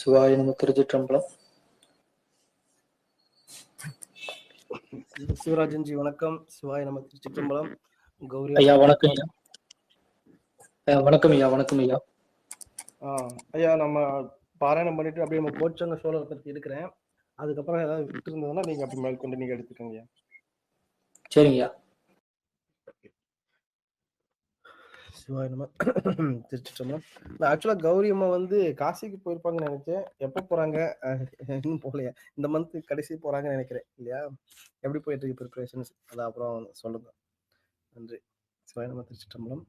சிவாய நம. திருச்சிற்றம்பலம். சிவராஜன் ஜி வணக்கம். சிவாய நம. திருச்சிற்றம்பலம். கௌரி ஐயா வணக்கம் ஐயா. வணக்கம் ஐயா. வணக்கம் ஐயா. ஐயா நம்ம பாராயணம் பண்ணிட்டு அப்படியே நம்ம கோச்சங்க சோழரை பத்தி எடுக்கிறேன். அதுக்கப்புறம் ஏதாவது விட்டு இருந்ததுன்னா நீங்க அப்படி மேற்கொண்டு நீங்க எடுத்துக்கோங்க. சரிங்கய்யா. சிவாய நம. திருச்சிற்றம்பலம். நான் ஆக்சுவலா கௌரி அம்மா வந்து காசிக்கு போயிருப்பாங்கன்னு நினைச்சேன். எப்ப போறாங்க இன்னும் போகலையா? இந்த மந்த் கடைசி போறாங்கன்னு நினைக்கிறேன் இல்லையா? எப்படி போயிட்டு இருக்கு ப்ரிப்பரேஷன்ஸ்? அதான் அப்புறம் சொல்லுங்க. நன்றி. சிவாய நம. திருச்சிற்றம்பலம்.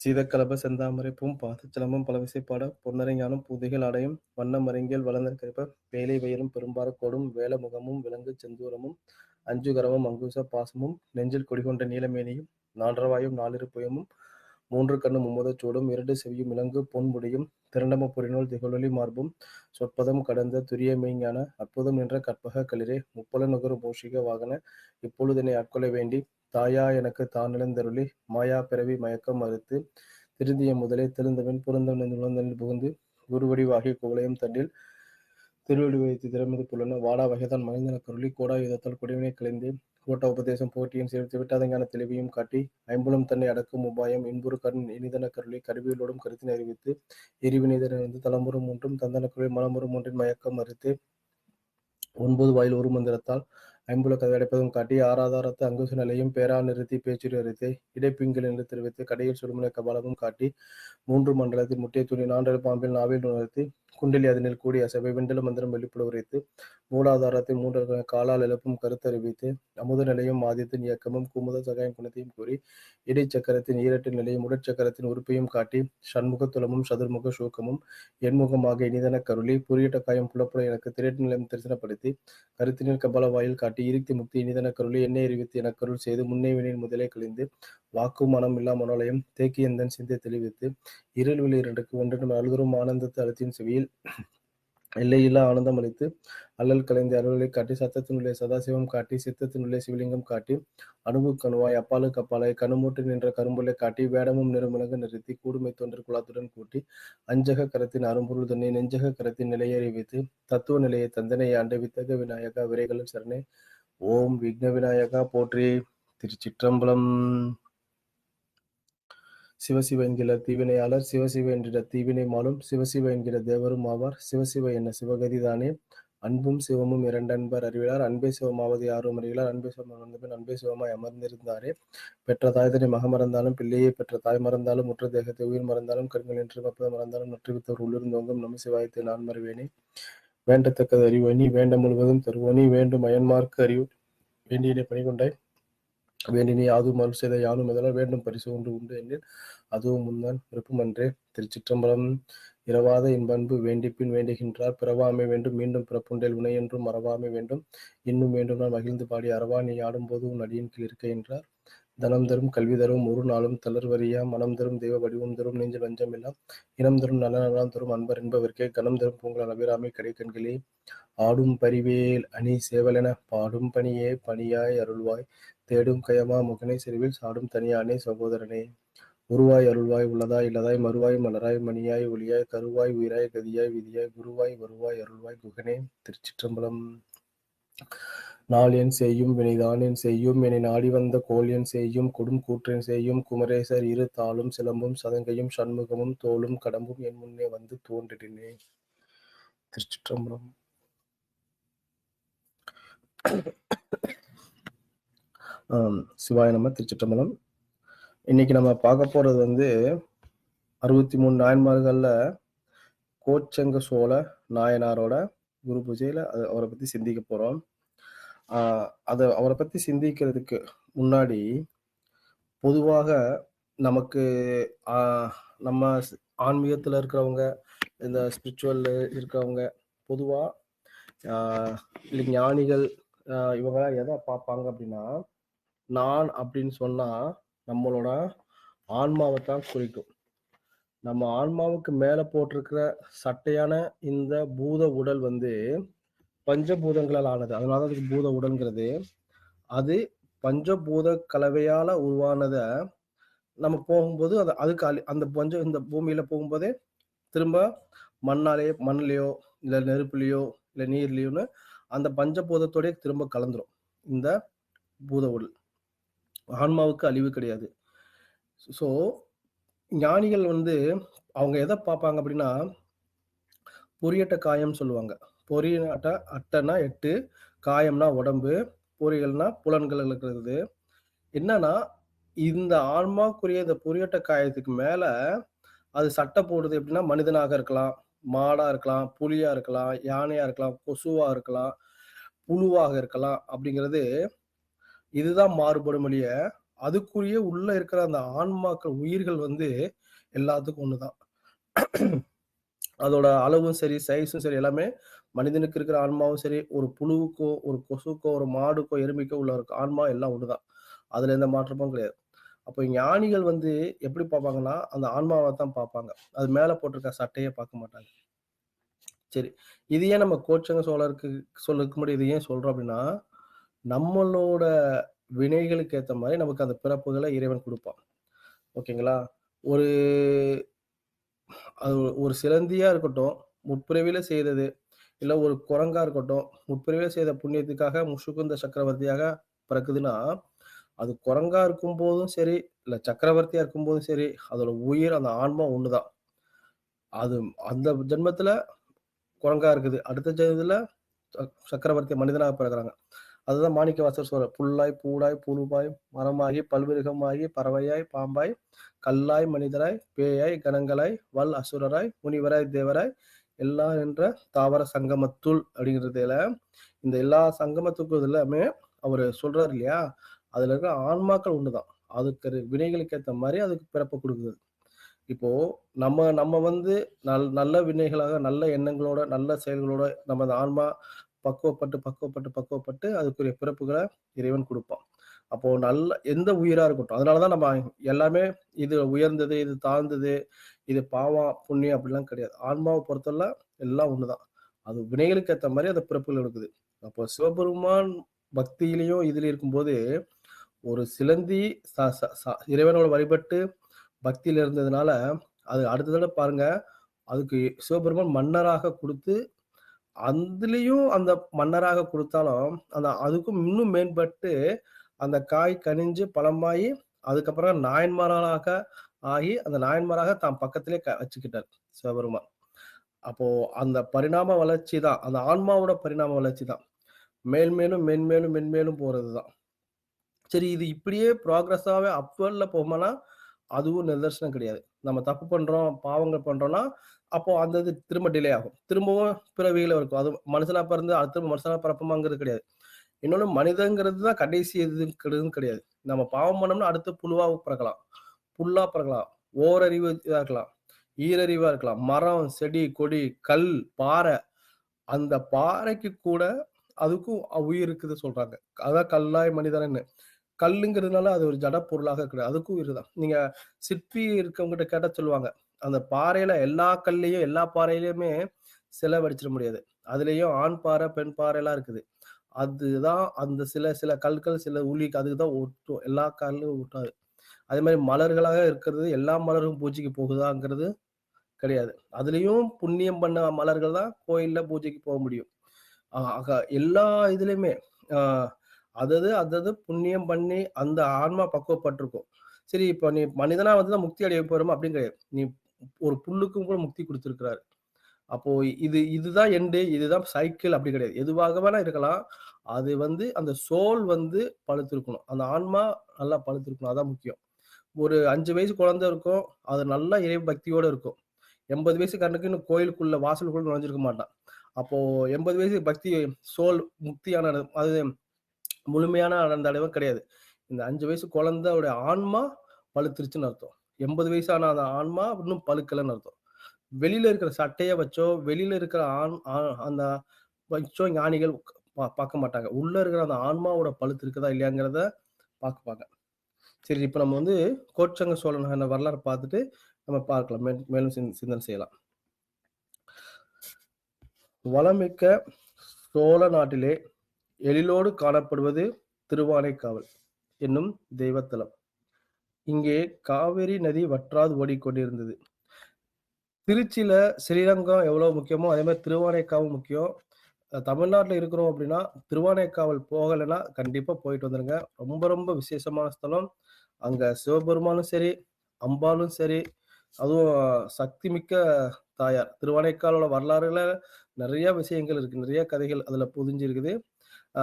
சீதக்கலப செந்தாமரை பூம் பாதச்சலமும் பலவிசைப்பாட பொன்னரைஞானம் பூதிகள் அடையும் வண்ண மருங்கியல் வளர்ந்தற் கருப்ப வேலை வயிறும் பெரும்பார கோடும் வேல முகமும் விலங்கு செந்தூரமும் அஞ்சுகரமும் அங்குச பாசமும் நெஞ்சில் குடிகொண்ட நீலமேனியும் நான்றவாயும் நாலிருப்புயமும் மூன்று கண்ணு மும்முதச் சூடும் இரண்டு செவியும் இலங்கு பொன்முடியும் திரண்டம பொறிநூல் திகழொலி மார்பும் சொற்பதம் கடந்த துரிய மெய்ஞான அற்புதம் என்ற கற்பக களிரே முப்பல நுகரு மூஷிக வாகன இப்பொழுதனை ஆட்கொள்ள வேண்டி தாயா எனக்கு தானிழந்தருளி மாயா பிறவி மயக்கம் மறுத்து திருந்திய முதலே தெளிந்தவன் புறந்தவனில் புகுந்து குருவடிவாகிய குவளையும் தண்டில் திருவடி வைத்து திறமது புலன வாடா வகைதான் மகிழ்ந்தன கருளி கோடா யுதத்தால் குடிவினை கலைந்து கோட்ட உபதேசம் போட்டியும் சேர்த்து விட்டாதங்கான தெளிவையும் காட்டி ஐம்புலம் தன்னை அடக்கும் உபாயம் இன்புறு கண் இனிதன கருளி கருவியலோடும் கருத்தினை அறிவித்து எரிவினைதன வந்து தலமுறும் ஒன்றும் தந்தன கருளி மலமுறும் ஒன்றின் மயக்கம் மறுத்து 9 வாயில் ஒரு மந்திரத்தால் ஐம்புல கதை அடைப்பதும் காட்டி ஆராதாரத்து அங்குச நிலையும் பேரா நிறுத்தி பேச்சுரி அறுத்து இடைப்பிங்கில் என்று தெரிவித்து கடையில் சுடுமுனை கபாலமும் காட்டி 3 மண்டலத்தில் முட்டிய துணி நான்றல் பாம்பில் நாவில் உணர்த்தி குண்டலி அதனில் கூடிய சபை வெண்டல மந்திரம் வெளிப்பட உரைத்து மூலாதாரத்தை 3 காலால் எழுப்பும் கருத்தறிவித்து அமுத நிலையும் ஆதித்தின் இயக்கமும் குமுத சகாயம் குணத்தையும் கூறி இடைச்சக்கரத்தின் ஈரட்டு நிலையும் உடற்சக்கரத்தின் உறுப்பையும் காட்டி சண்முகத்துலமும் சதுர்முக சூக்கமும் எண்முகமாக இனிதன கருளி புரியட்ட காயம் புலப்புல எனக்கு திரட்டு நிலையம் தரிசனப்படுத்தி கருத்தினில் கபால வாயில் காட்டி இருத்தி முக்தி இனிதன கருளி எண்ணெய் அறிவித்து என கருள் செய்து முன்னேவினின் முதலே கழிந்து வாக்கு மனம் இல்லா மனோலயம் தேக்கி எந்தன் சிந்தை தெளிவித்து இருள் வெளி இரண்டுக்கு ஒன்றினும் அழுதரும் ஆனந்தத்து அழுத்தின் செவியில் எல்லையில்லா ஆனந்தம் அளித்து அல்லல் கலைந்து அருளை காட்டி சத்தத்தினுள்ளே சதாசிவம் காட்டி சித்தத்தினுள்ளே சிவலிங்கம் காட்டி அணுவு கணுவாய் அப்பாலுக்கு அப்பாலை கணுமூட்டு நின்ற கரும்புலை காட்டி வேடமும் நிறமிளங்க நிறுத்தி கூடுமை தொண்டர் குலாத்துடன் கூட்டி அஞ்சக கரத்தின் அரும்பொருள் தன்னை நெஞ்சக கரத்தின் நிலையறி வைத்து தத்துவ நிலையை தந்தனை ஆண்டு வித்தக விநாயகா விரைகளும் சரணே. ஓம் விக்ன விநாயகா போற்றி. திருச்சிற்றம்பலம். சிவசிவ என்கிற தீவினையாளர் சிவசிவ என்கிற தீவினை மாலும் சிவசிவ என்கிற தேவரும் ஆவார் சிவசிவ என்ன சிவகதி தானே அன்பும் சிவமும் இரண்டன்பர் அறிவிலார் அன்பே சிவமாவது யாரும் அறிவிலார் அன்பே சிவம் அமர்ந்தபின் அன்பே சிவமாய் அமர்ந்திருந்தாரே பெற்ற தாய் தன்னை மக மறந்தாலும் பிள்ளையை பெற்ற தாய் மறந்தாலும் முற்ற தேகத்தை உயிர் மறந்தாலும் கருங்கள் என்று மப்பதை மறந்தாலும் நற்றுவித்தவர் உள்ளிருந்தோங்கும் நம்ம சிவாயத்தை நான் மறுவேனே வேண்டத்தக்கது அறிவனி வேண்ட முழுவதும் தருவனி வேண்டும் அயன்மார்க்கு அறிவு வேண்டியனை பணிகொண்டாய் வேண்டினி அதுவும் அருள் செய்த யானும் எதனால் வேண்டும் பரிசு ஒன்று உண்டு எனில் அதுவும் முன்தான் விருப்பமன்றே. திருச்சிற்றம்பலம். இரவாத இன்பன்பு வேண்டிப்பின் வேண்டுகின்றார் பிறவாமை வேண்டும் மீண்டும் பிறப்புண்டேல் உனை என்றும் மறவாமை வேண்டும் இன்னும் வேண்டும் நான் மகிழ்ந்து பாடி அறவா நீ ஆடும்போது உன் அடியின் கீழ் இருக்க என்றார். தனம் தரும் கல்வி தரும் ஒரு நாளும் தளர்வறியா மனம் தரும் தெய்வ வடிவம் தரும் நெஞ்சு லஞ்சம் எல்லாம் இனம் தரும் நல்ல நலம் தரும் அன்பர் என்பவர்க்கே கனம் தரும் பொங்கல் அபிராமை கடைக்கண்களே ஆடும் பரிவேல் அணி சேவலென பாடும் பணியே பணியாய் அருள்வாய் தேடும் கயமா முகனை செறிவில் சாடும் தனியானே சகோதரனே உருவாய் அருள்வாய் உள்ளதாய் இல்லதாய் மறுவாய் மலராய் மணியாய் ஒளியாய் கருவாய் உயிராய் கதியாய் விதியாய் குருவாய் வருவாய் அருள்வாய் குகனே. திருச்சிற்றம்பலம். நாள் என் செய்யும் வினைதான் என் செய்யும் என்னை நாடி வந்த கோல் என் செய்யும் கொடும் கூற்றென் செய்யும் குமரேசர் இரு தாளும் சிலம்பும் சதங்கையும் சண்முகமும் தோளும் கடம்பும் என் முன்னே வந்து தோன்றினே. திருச்சிற்றம்பலம். சிவாய நம. திருச்சிற்றம்பலம். இன்னைக்கு நம்ம பார்க்க போறது வந்து 63 நாயன்மார்கள்ல கோச்சங்க சோழ நாயனாரோட குரு பூஜையில அவரை பத்தி சிந்திக்க போறோம். அவரை பத்தி சிந்திக்கிறதுக்கு முன்னாடி பொதுவாக நமக்கு நம்ம ஆன்மீகத்துல இருக்கிறவங்க இந்த ஸ்பிரிச்சுவல்ல இருக்கிறவங்க பொதுவா ஞானிகள் இவங்கெல்லாம் எதை பார்ப்பாங்க அப்படின்னா நான் அப்படின்னு சொன்னா நம்மளோட ஆன்மாவை தான் குறிக்கும். நம்ம ஆன்மாவுக்கு மேல போட்டிருக்கிற சட்டையான இந்த பூத உடல் வந்து பஞ்சபூதங்களால் ஆனது. அதனால அதுக்கு பூத உடல்ங்கிறது. அது பஞ்சபூத கலவையால உருவானத நம்ம போகும்போது அதுக்கு அந்த இந்த பூமியில போகும்போதே திரும்ப மண்ணிலையோ இல்லை நெருப்புலையோ இல்லை நீர்லையோன்னு அந்த பஞ்சபூதத்தோடய திரும்ப கலந்துரும் இந்த பூத உடல். ஆன்மாவுக்கு அழிவு கிடையாது. ஸோ ஞானிகள் அவங்க எதை பார்ப்பாங்க அப்படின்னா, பொறியட்ட காயம் சொல்லுவாங்க. பொறியட்ட அட்டனா 8, காயம்னா உடம்பு, பொறிகள்னா புலன்கள் இருக்கிறது. என்னன்னா, இந்த ஆன்மாக்குரிய இந்த பொறியட்ட காயத்துக்கு மேல அது சட்டை போடுது எப்படின்னா, மனிதனாக இருக்கலாம், மாடா இருக்கலாம், புலியா இருக்கலாம், யானையா இருக்கலாம், கொசுவா இருக்கலாம், புழுவாக இருக்கலாம். அப்படிங்கிறது இதுதான் மாறுபடும் ஒழிய, அதுக்குரிய உள்ள இருக்கிற அந்த ஆன்மாக்கள் உயிர்கள் எல்லாத்துக்கும் ஒண்ணுதான். அதோட அளவும் சரி, சைஸும் சரி எல்லாமே மனிதனுக்கு இருக்கிற ஆன்மாவும் சரி, ஒரு புழுவுக்கோ, ஒரு கொசுக்கோ, ஒரு மாடுக்கோ, எருமைக்கோ உள்ள ஆன்மா எல்லாம் ஒண்ணுதான். அதுல எந்த மாற்றமும் கிடையாது. அப்போ ஞானிகள் எப்படி பார்ப்பாங்கன்னா, அந்த ஆன்மாவை தான் பார்ப்பாங்க. அது மேல போட்டிருக்க சட்டையே பார்க்க மாட்டாங்க. சரி. இது ஏன் நம்ம கோச்சங்க சோழருக்கு சொல்றதுக்கு முன்னாடி இது ஏன் சொல்றோம் அப்படின்னா, நம்மளோட வினைகளுக்கு ஏத்த மாரி நமக்கு அந்த பிறப்புகளை இறைவன் குடுப்பான். ஓகேங்களா? ஒரு அது ஒரு சிலந்தியா இருக்கட்டும், முற்பிறவியில செய்தது, இல்ல ஒரு குரங்கா இருக்கட்டும், முற்பிறவியில செய்த புண்ணியத்துக்காக முசுகுந்த சக்கரவர்த்தியாக பிறக்குதுன்னா, அது குரங்கா இருக்கும்போதும் சரி, இல்ல சக்கரவர்த்தியா இருக்கும்போதும் சரி, அதோட உயிர் அந்த ஆன்மா ஒண்ணுதான். அது அந்த ஜென்மத்துல குரங்கா இருக்குது. அடுத்த ஜென்மத்துல சக்கரவர்த்தி மனிதனாக பிறக்குறாங்க. அதுதான் மாணிக்கவாசகர் சொல்றார். புல்லாய், பூடாய், புழுவாய், மரமாகி, பல்விருகமாகி, பறவையாய், பாம்பாய், கல்லாய், மனிதராய், பேயாய், கணங்களாய், வல் அசுரராய், முனிவராய், தேவராய், எல்லா என்ற தாவர சங்கமத்துள் அப்படிங்கிறதுல இந்த எல்லா சங்கமத்துக்கும் எல்லாமே அவரு சொல்றாரு இல்லையா? அதுல இருக்கிற ஆன்மாக்கள் ஒண்ணுதான். அதுக்கு வினைகளுக்கு ஏத்த மாரி அதுக்கு பிறப்பு குடுக்குது. இப்போ நம்ம நம்ம நல்ல வினைகளாக, நல்ல எண்ணங்களோட, நல்ல செயல்களோட நம்ம அந்த ஆன்மா பக்குவப்பட்டு அதுக்குரிய பிறப்புகள இறைவன் குடுப்பான். அப்போ எந்த உயிரா இருக்கட்டும். அதனால தான் நம்ம எல்லாமே இது உயர்ந்தது, இது தாழ்ந்தது, இது பாவம், புண்ணியம் அப்படிலாம் கிடையாது. ஆன்மாவ பொறுத்தவரை எல்லாம் ஒண்ணுதான். அது வினைகளுக்கு ஏத்த மாரி அந்த பிறப்புகள் இருக்குது. அப்போ சிவபெருமான் பக்தியிலயும் இதுல இருக்கும்போது, ஒரு சிலந்தி ச ச ச இறைவனோட வழிபட்டு பக்தியில இருந்ததுனால, அது அடுத்த தடவ பாருங்க, அதுக்கு சிவபெருமான் மன்னராக குடுத்து, அதுலயும் அந்த மன்னராக குடுத்தாலும், அதுக்கும் இன்னும் மேம்பட்டு அந்த காய் கனிஞ்சு பழமாயி, அதுக்கப்புறம் நாயன்மாராக ஆகி, அந்த நாயன்மாராக தான் பக்கத்திலே வச்சுக்கிட்டார் சிவபெருமான். அப்போ அந்த பரிணாம வளர்ச்சி தான். அந்த ஆன்மாவோட பரிணாம வளர்ச்சி தான். மேன்மேலும், மென்மேலும், மென்மேலும் போறது தான். சரி இது இப்படியே ப்ராக்ரஸாவே அப்வர்ட்ல போகுமானா, அதுவும் நிதர்சனம் கிடையாது. நம்ம தப்பு பண்றோம், பாவங்கள் பண்றோம்னா, அப்போ அந்த இது திரும்ப டிலே ஆகும். திரும்பவும் பிறவியில இருக்கும். அது மனுஷனா பிறந்து அடுத்து மனுஷனா பிறப்போமாங்கிறது கிடையாது. இன்னொன்னு மனிதங்கிறது தான் கடைசி இதுங்கிறதும் கிடையாது. நம்ம பாவம் பண்ணோம்னா அடுத்து புழுவா பிறக்கலாம், புல்லா பிறக்கலாம், ஓரறிவு இதா இருக்கலாம், ஈரறிவா இருக்கலாம், மரம், செடி, கொடி, கல், பாறை. அந்த பாறைக்கு கூட அதுக்கும் உயிர் இருக்குது சொல்றாங்க. அதான் கல்லாய் மனிதன்னு. கல்லுங்கிறதுனால அது ஒரு ஜட பொருளாக கிடையாது. அதுக்கும் உயிர் தான். நீங்க சிற்பி இருக்கவங்ககிட்ட கேட்டா சொல்லுவாங்க. அந்த பாறையில எல்லா கல்லையும், எல்லா பாறையிலயுமே சிலை வடிச்சிட முடியாது. அதுலயும் ஆண் பாறை, பெண் பாறைலாம் இருக்குது. அதுதான் அந்த சில சில கற்கள், சில உளிக்கு அதுக்கு தான் ஒட்டும். எல்லா கல்லும் ஒட்டாது. அதே மாரி மலர்களாக இருக்கிறது, எல்லா மலரும் பூஜைக்கு போகுதாங்கிறது கிடையாது. அதுலயும் புண்ணியம் பண்ண மலர்கள் தான் கோயில்ல பூஜைக்கு போக முடியும். ஆக எல்லா இதுலயுமே ஆ அதது புண்ணியம் பண்ணி அந்த ஆன்மா பக்குவப்பட்டிருக்கும். சரி இப்ப நீ மனிதனா தான் முக்தி அடைய போறோமா அப்படின்னு கிடையாது. நீ ஒரு புல்லுக்கும் கூட முக்தி குடுத்திருக்கிறாரு. அப்போ இதுதான் எண்டு, இதுதான் சைக்கிள் அப்படி கிடையாது. எதுவாக வேணா இருக்கலாம். அது அந்த சோல் பழுத்திருக்கணும். அந்த ஆன்மா நல்லா பழுத்திருக்கணும். அதான் முக்கியம். ஒரு 5 வயசு குழந்தை இருக்கும். அது நல்லா இறை பக்தியோட இருக்கும். 80 வயசு கண்ணுக்குன்னு கோயிலுக்குள்ள வாசலுக்குள்ள நுழைஞ்சிருக்க மாட்டான். அப்போ 80 வயசு பக்தி சோல் முக்தியான அது முழுமையான அந்த அடைவும் கிடையாது. இந்த 5 வயசு குழந்தையோட ஆன்மா பழுத்துருச்சுன்னு அர்த்தம். 80 வயசான அந்த ஆன்மா இன்னும் பழுக்கலன்னு அர்த்தம். வெளியில இருக்கிற சட்டைய வச்சோ, வெளியில இருக்கிற ஆண் ஆ அந்த வச்சோ ஞானிகள் பார்க்க மாட்டாங்க. உள்ள இருக்கிற அந்த ஆன்மாவோட பழுத்து இருக்குதா இல்லையாங்கிறத பார்ப்பாங்க. சரி இப்ப நம்ம கோச்சங்க சோழன் வரலாறு பார்த்துட்டு நம்ம பார்க்கலாம். மேலும் சிந்தனை செய்யலாம். வளமிக்க சோழ நாட்டிலே எழிலோடு காணப்படுவது திருவானைக்காவல் என்னும் தெய்வத்தலம். இங்கே காவிரி நதி வற்றாது ஓடிக்கொண்டிருந்தது. திருச்சியில ஸ்ரீரங்கம் எவ்வளோ முக்கியமோ, அதே மாரி திருவானைக்காவும் முக்கியம். தமிழ்நாட்டுல இருக்கிறோம் அப்படின்னா, திருவானைக்காவல் போகலைன்னா கண்டிப்பா போயிட்டு வந்துருங்க. ரொம்ப ரொம்ப விசேஷமான ஸ்தலம். அங்க சிவபெருமானும் சரி, அம்பாளும் சரி, அதுவும் சக்தி மிக்க தாயார். திருவானைக்காலோட வரலாறுல நெறைய விஷயங்கள் இருக்கு. நெறைய கதைகள் அதுல பொதிஞ்சிருக்குது. ஆ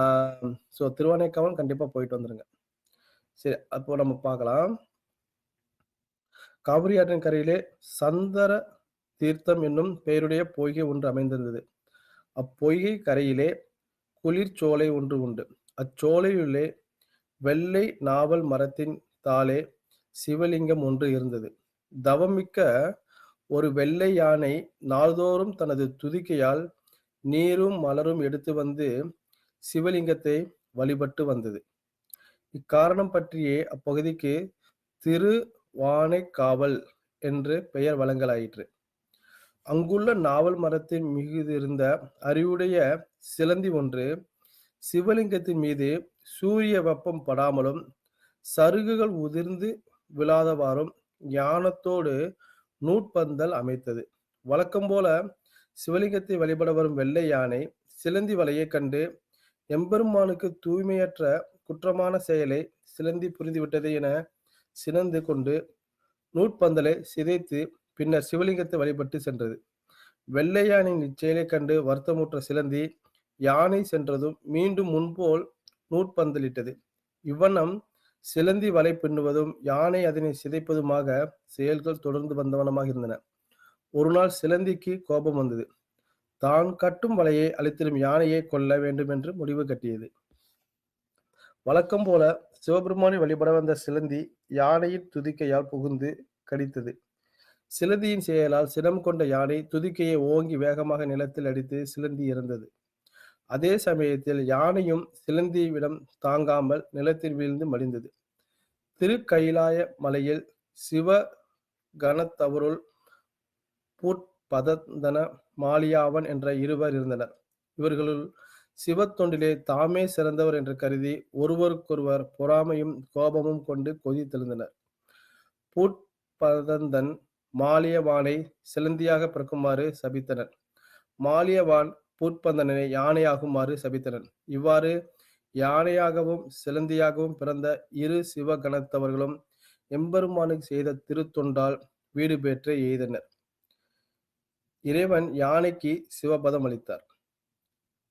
திருவானைக்காவல் கண்டிப்பா போயிட்டு வந்துருங்க. சரி, அப்போ நம்ம பார்க்கலாம். காவிரி ஆற்றின் கரையிலே சந்தர தீர்த்தம் என்னும் பெயருடைய பொய்கை ஒன்று அமைந்திருந்தது. அப்பொய்கை கரையிலே குளிர்ச்சோலை ஒன்று உண்டு. அச்சோலையுள்ளே வெள்ளை நாவல் மரத்தின் தாளே சிவலிங்கம் ஒன்று இருந்தது. தவமிக்க ஒரு வெள்ளை யானை நாள்தோறும் தனது துதிக்கையால் நீரும் மலரும் எடுத்து வந்து சிவலிங்கத்தை வழிபட்டு வந்தது. இக்காரணம் பற்றியே அப்பகுதிக்கு திருவானைக்காவல் என்று பெயர் வழங்கலாயிற்று. அங்குள்ள நாவல் மரத்தின் மிகுதிருந்த அறிவுடைய சிலந்தி ஒன்று சிவலிங்கத்தின் மீது சூரிய வெப்பம் படாமலும் சருகுகள் உதிர்ந்து விழாதவாறும் ஞானத்தோடு நூற்பந்தல் அமைத்தது. வழக்கம் போல சிவலிங்கத்தை வழிபட வரும் வெள்ளை யானை சிலந்தி வலையை கண்டு எம்பெருமானுக்கு தூய்மையற்ற குற்றமான செயலை சிலந்தி புரிந்துவிட்டது என சினந்து கொண்டு நூற்பந்தலை சிதைத்து பின்னர் சிவலிங்கத்தை வழிபட்டு சென்றது. வெள்ளை யானையின் இச்செயலைக் கண்டு வருத்தமுற்ற சிலந்தி யானை சென்றதும் மீண்டும் முன்போல் நூற்பந்தலிட்டது. இவ்வண்ணம் சிலந்தி வலை பின்னுவதும் யானை அதனை சிதைப்பதுமாக செயல்கள் தொடர்ந்து வந்தவனமாக இருந்தன. ஒரு நாள் சிலந்திக்கு கோபம் வந்தது. தான் கட்டும் வலையை அழித்திடும் யானையை கொல்ல வேண்டும் என்று முடிவு கட்டியது. வழக்கம் போல சிவபெருமானை வழிபட வந்த சிலந்தி யானையின் துதிக்கையால் புகுந்து கடித்தது. சிலந்தியின் செயலால் சினம் கொண்ட யானை துதிக்கையை ஓங்கி வேகமாக நிலத்தில் அடித்து சிலந்தி இறந்தது. அதே சமயத்தில் யானையும் சிலந்தியிடம் தாங்காமல் நிலத்தில் வீழ்ந்து மடிந்தது. திருக்கயிலாய மலையில் சிவ கணத்தவருள் புட்பதந்தன மாலியாவன் என்ற இருவர் இருந்தனர். இவர்களுள் சிவத்தொண்டிலே தாமே சிறந்தவர் என்று கருதி ஒருவருக்கொருவர் பொறாமையும் கோபமும் கொண்டு கொதித்தெழுந்தனர். புட்பதந்தன் மாலியவானை சிலந்தியாக பிறக்குமாறு சபித்தனர். மாலியவான் புட்பந்தனை யானையாகுமாறு சபித்தனர். இவ்வாறு யானையாகவும் சிலந்தியாகவும் பிறந்த இரு சிவகணத்தவர்களும் எம்பெருமானுக்கு செய்த திருத்தொண்டால் வீடு பெற்று எய்தனர். இறைவன் யானைக்கு சிவபதம் அளித்தார்.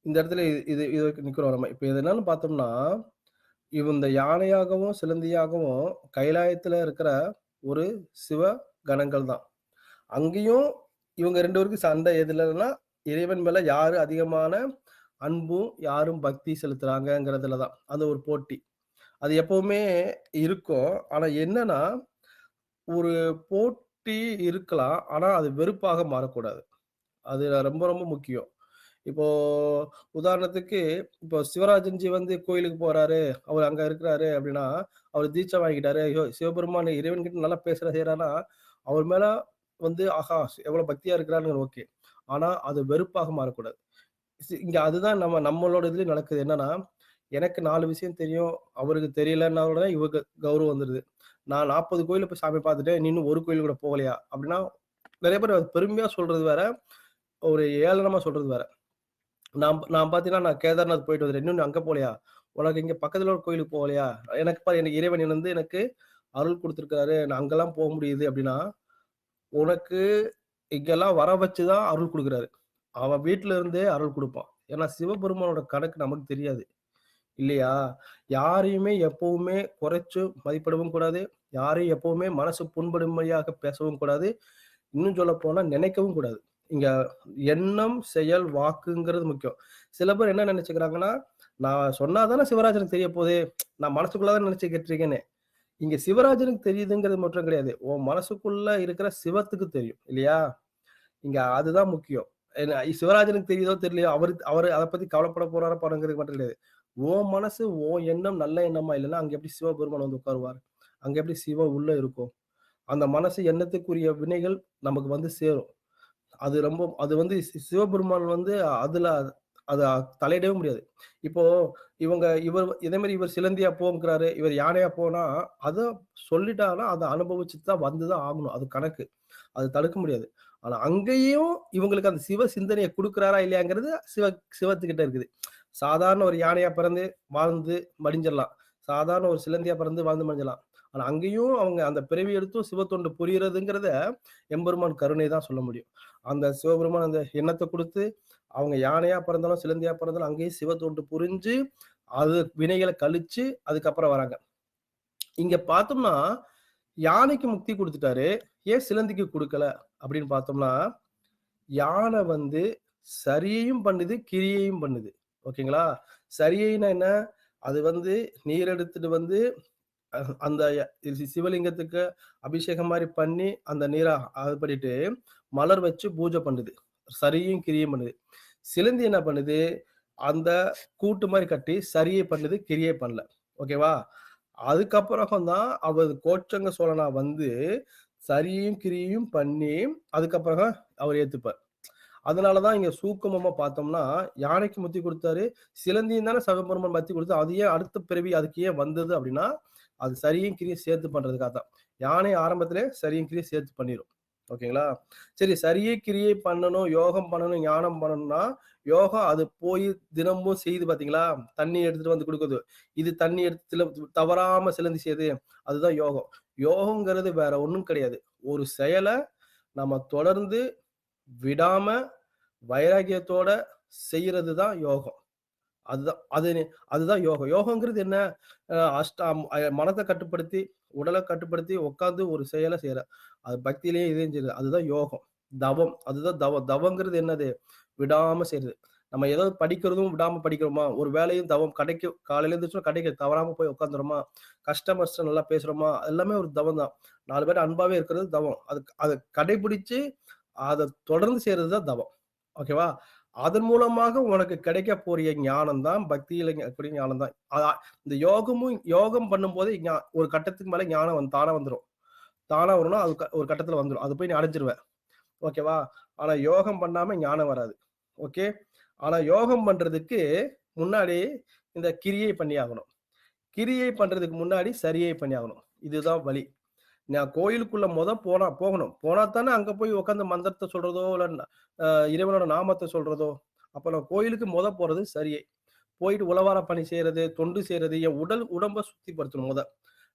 இந்த இடத்துல இது இது நிக்கிறோம் நம்ம. இப்ப இது என்னன்னு பார்த்தோம்னா, இந்த யானையாகவும் சிலந்தியாகவும் கைலாயத்துல இருக்கிற ஒரு சிவ கணங்கள் தான். அங்கேயும் இவங்க 2 பேருக்கும் சண்டை எதுலன்னா, இறைவன் மேல யாரு அதிகமான அன்பும், யாரும் பக்தி செலுத்துறாங்கங்கிறதுல தான். அந்த ஒரு போட்டி. அது எப்பவுமே இருக்கும். ஆனா என்னன்னா, ஒரு போட்டி இருக்கலாம். ஆனா அது வெறுப்பாக மாறக்கூடாது. அது ரொம்ப ரொம்ப முக்கியம். இப்போ உதாரணத்துக்கு, இப்போ சிவராஜன்ஜி வந்து கோயிலுக்கு போறாரு, அவர் அங்க இருக்கிறாரு அப்படின்னா, அவர் தீட்சை வாங்கிட்டாரு. ஐயோ! சிவபெருமான் இறைவன்கிட்ட நல்லா பேசுற செய்றார்ன்னா, அவர் மேல வந்து ஆஹா! எவ்வளவு பக்தியா இருக்கிறாருங்கிறது ஓகே. ஆனா அது வெறுப்பாக மாறக்கூடாது. இங்க அதுதான் நம்மளோட இதுலயும் நடக்குது. என்னன்னா, எனக்கு 4 விஷயம் தெரியும். அவருக்கு தெரியலன்னா உடனே இவருக்கு கௌரவம் வந்துருது. நான் 40 கோயில்ல போய் சாமி பார்த்துட்டேன். நீ இன்னும் ஒரு கோயில் கூட போகலையா? அப்படின்னா, நெறைய பேர் அது பெருமையா சொல்றது வேற, ஒரு ஏளனமா சொல்றது வேற. நான் நான் பார்த்தீங்கன்னா, நான் கேதார்நாத் போயிட்டு வந்துட்டேன். இன்னும் நீ அங்க போலையா? உனக்கு இங்க பக்கத்துல ஒரு கோயிலுக்கு போகலையா? எனக்கு பாரு எனக்கு இறைவன் வந்து எனக்கு அருள் குடுத்திருக்காரு. நான் அங்கலாம் போ முடியுது அப்படின்னா, உனக்கு இங்கெல்லாம் வர வச்சு தான் அருள் குடுக்குறாரு. அவன் வீட்ல இருந்தே அருள் குடுப்பான். ஏன்னா சிவபெருமானோட கணக்கு நமக்கு தெரியாது. இல்லையா? யாரையுமே எப்பவுமே குறைச்சு மதிப்பிடவும் கூடாது. யாரையும் எப்பவுமே மனசு புண்படும்படியாக பேசவும் கூடாது. இன்னும் சொல்லப்போனா நினைக்கவும் கூடாது. இங்க எண்ணம், செயல், வாக்குங்கிறது முக்கியம். சில பேர் என்ன நெனச்சுக்கிறாங்கன்னா, நான் சொன்னா தானே சிவராஜனுக்கு தெரிய போது. நான் மனசுக்குள்ள தான் நெனச்சுக்கிட்டு இருக்கேன்னு. இங்க சிவராஜனுக்கு தெரியுதுங்கிறது மட்டும் கிடையாது. உன் மனசுக்குள்ள இருக்கிற சிவத்துக்கு தெரியும். இல்லையா? இங்க அதுதான் முக்கியம். என்ன சிவராஜனுக்கு தெரியுதோ தெரியலையோ, அவரு அத பத்தி கவலைப்பட போறாரா படங்கிறது மட்டும் கிடையாது. உன் மனசு, உன் எண்ணம் நல்ல எண்ணமா இல்லன்னா, அங்க எப்படி சிவபெருமான் வந்து உட்காருவார்? அங்க எப்படி சிவம் உள்ள இருக்கும்? அந்த மனசு எண்ணத்துக்குரிய வினைகள் நமக்கு வந்து சேரும். அது வந்து சிவபெருமான் வந்து அதுல அத தலையிடவே முடியாது. இப்போ இதே மாரி இவர் சிலந்தியா போங்கிறாரு, இவர் யானையா போனா, அத சொல்லிட்டாங்கன்னா, அத அனுபவிச்சுட்டு தான் வந்து தான் ஆகணும். அது கணக்கு. அது தடுக்க முடியாது. ஆனா அங்கேயும் இவங்களுக்கு அந்த சிவ சிந்தனையை கொடுக்குறாரா இல்லையாங்கிறது சிவத்துக்கிட்ட இருக்குது. சாதாரண ஒரு யானையா பிறந்து வாழ்ந்து மடிஞ்சிடலாம். சாதாரண ஒரு சிலந்தியா பிறந்து வாழ்ந்து மடிஞ்சிடலாம். ஆனா அங்கேயும் அவங்க அந்த பிறவி எடுத்தும் சிவத்தொண்டு புரியுறதுங்கிறத எம்பெருமான் கருணை தான் சொல்ல முடியும். அந்த சிவபெருமான் அந்த எண்ணத்தை கொடுத்து அவங்க யானையா பிறந்தாலும் சிலந்தியா பிறந்தாலும் அங்கேயும் சிவத்தொண்டு புரிஞ்சு அது வினைகளை கழிச்சு அதுக்கப்புறம் வராங்க. இங்க பார்த்தோம்னா யானைக்கு முக்தி கொடுத்துட்டாரு, ஏன் சிலந்திக்கு கொடுக்கல அப்படின்னு பார்த்தோம்னா, யானை வந்து சரியையும் பண்ணுது, கிரியையும் பண்ணுது. ஓகேங்களா? சரியைன்னா என்ன? அது வந்து நீர் எடுத்துட்டு வந்து அந்த சிவலிங்கத்துக்கு அபிஷேகம் மாரி பண்ணி, அந்த நீர இது பண்ணிட்டு, மலர் வச்சு பூஜை பண்ணுது. சரியும் கிரியும் பண்ணுது. சிலந்தி என்ன பண்ணுது? அந்த கூட்டு மாரி கட்டி சரியை பண்ணுது, கிரியை பண்ணல. ஓகேவா? அதுக்கப்புறம் தான் அவர் கோச்சங்க சோழனா வந்து சரியும் கிரியையும் பண்ணி, அதுக்கப்புறம் அவர் ஏத்துப்பார். அதனால தான் இங்க சூக்குமமா பார்த்தோம்னா, யானைக்கு முத்தி குடுத்தாரு. சிலந்தியும் தானே சிவபெருமான் மத்தி குடுத்து, அது ஏன் அடுத்த பிறவி அதுக்கு ஏன் வந்தது அப்படின்னா, அது சரியும் கிரியும் சேர்த்து பண்றதுக்காக தான். யானை ஆரம்பத்திலே சரியும் கிரியும் சேர்த்து பண்ணிரும். ஓகேங்களா? சரி சரியை கிரியை பண்ணணும், யோகம் பண்ணணும், ஞானம் பண்ணணும்னா, யோகம் அது போய் தினமும் செய்யுது பார்த்தீங்களா? தண்ணி எடுத்துட்டு வந்து குடுக்குது. இது தண்ணி எடுத்துல தவறாம சிலந்தி செய்யுது. அதுதான் யோகம். யோகங்கிறது வேற ஒண்ணும் கிடையாது. ஒரு செயல நம்ம தொடர்ந்து விடாம வைராக்கியத்தோட செய்யறது தான் யோகம். அதுதான் அதுதான் யோகம். யோகங்கிறது என்ன? மனத கட்டுப்படுத்தி, உடல கட்டுப்படுத்தி உட்கார்ந்து ஒரு செயல செய்ற. அது பக்தியிலேயே இதையும் செய்றது. அதுதான் யோகம். தவம். அதுதான் தவம். தவங்கிறது என்னது? விடாம செய்றது. நம்ம ஏதாவது படிக்கிறதும் விடாம படிக்கிறோமா? ஒரு வேலையும் தவம். கடைக்கு காலையில எந்திரிச்சோன கடைக்கு தவறாம போய் உட்கார்ந்துறோமா? கஸ்டமர்ஸ்ட்ட நல்லா பேசுறோமா? எல்லாமே ஒரு தவம் தான். 4 பேர் அன்பாவே இருக்கிறது தவம். அத கடைபிடிச்சு அத தொடர்ந்து செய்றது தான் தவம். ஓகேவா? அதன் மூலமாக உனக்கு கிடைக்க போறிய ஞானம் தான் பக்தியில கூடிய ஞானம் தான். இந்த யோகம் பண்ணும்போது ஒரு கட்டத்துக்கு மேல ஞானம் தானா வந்துரும். தானா வரும்னா அது ஒரு கட்டத்துல வந்துரும். அது போய் நீ அடைஞ்சிருவ. ஓகேவா? ஆனா யோகம் பண்ணாம ஞானம் வராது. ஓகே. ஆனா யோகம் பண்றதுக்கு முன்னாடி இந்த கிரியை பண்ணி ஆகணும். கிரியை பண்றதுக்கு முன்னாடி சரியை பண்ணி ஆகணும். இதுதான் வழி. நான் கோயிலுக்குள்ள போகணும். போனா தானே அங்க போய் உட்கார்ந்து மந்திரத்த சொல்றதோ, இல்ல இறைவனோட நாமத்த சொல்றதோ. அப்ப நான் கோயிலுக்கு போறது சரியை. போயிட்டு உழவார பணி செய்யறது, தொண்டு செய்யறது, என் உடம்ப சுத்திப்படுத்தணும்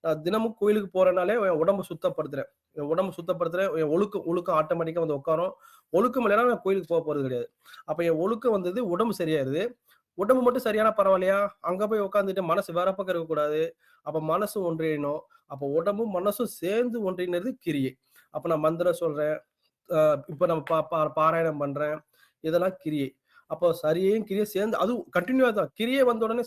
நான் தினமும் கோயிலுக்கு போறனாலே என் உடம்ப சுத்தப்படுத்துறேன். என் உடம்ப சுத்தப்படுத்துறேன். என் ஒழுக்கம் ஆட்டோமேட்டிக்கா வந்து உட்காரும். ஒழுக்கம் இல்லைன்னா நான் கோயிலுக்கு போறது கிடையாது. அப்ப என் ஒழுக்கம் வந்தது, உடம்பு சரியாயிருது. உடம்பு மட்டும் சரியானா பரவாயில்லையா? அங்க போய் உட்கார்ந்துட்டு மனசு வேற பக்கம் இருக்கக்கூடாது. அப்ப மனசு ஒன்றியணும். அப்ப உடம்பும் மனசும் சேர்ந்து ஒன்றினது கிரியை. அப்ப நான் மந்திரம் சொல்றேன். அ இப்ப நம்ம பாராயணம் பண்றேன். இதெல்லாம் கிரியை. அப்போ சரியையும் கிரியை சேர்ந்து அதுவும் கன்டினியூவா தான். கிரியை வந்த உடனே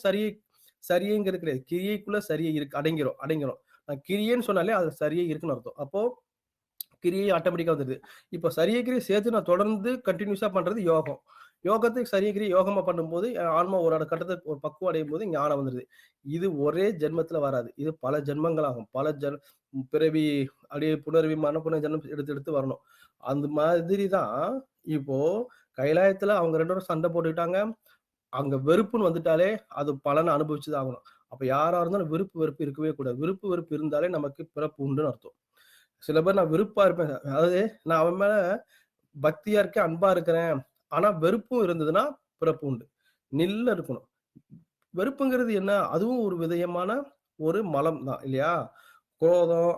சரியைங்கிறது கிடையாது. கிரியைக்குள்ள சரியை இருக்கு அடங்கிரும். நான் கிரியைன்னு சொன்னாலே அது சரியை இருக்குன்னு அர்த்தம். அப்போ கிரியை ஆட்டோமேட்டிக்கா வந்துருது. இப்ப சரியை கிரியை சேர்த்து நான் தொடர்ந்து கன்டினியூஸா பண்றது யோகம். யோகத்துக்கு சரியை கிரியை யோகமா பண்ணும்போது ஆன்மா ஒரு கட்டத்தை ஒரு பக்குவம் அடையும் போது ஞானம் வந்துருது. இது ஒரே ஜென்மத்துல வராது. இது பல ஜென்மங்கள் ஆகும். பிறவி அப்படியே புனர்வி மனப்புன ஜென்மம் எடுத்து எடுத்து வரணும். அந்த மாதிரி தான் இப்போ கைலாயத்துல அவங்க 2 பேரும் சண்டை போட்டுக்கிட்டாங்க. அங்க வெறுப்புன்னு வந்துட்டாலே அது பலனை அனுபவிச்சுதான் ஆகணும். அப்ப யாரா இருந்தாலும் வெறுப்பு இருக்கவே கூடாது. வெறுப்பு இருந்தாலே நமக்கு பிறப்பு உண்டுன்னு அர்த்தம். சில பேர் நான் வெறுப்பா இருப்பேன். அதாவது நான் அவன் மேல பக்தியா இருக்கேன், அன்பா இருக்கிறேன். ஆனா வெறுப்பும் இருந்ததுன்னா பிறப்பு உண்டு. நில்ல இருக்கணும். வெறுப்புங்கிறது என்ன? அதுவும் ஒரு விதயமான ஒரு மலம் தான் இல்லையா? குரோதம்,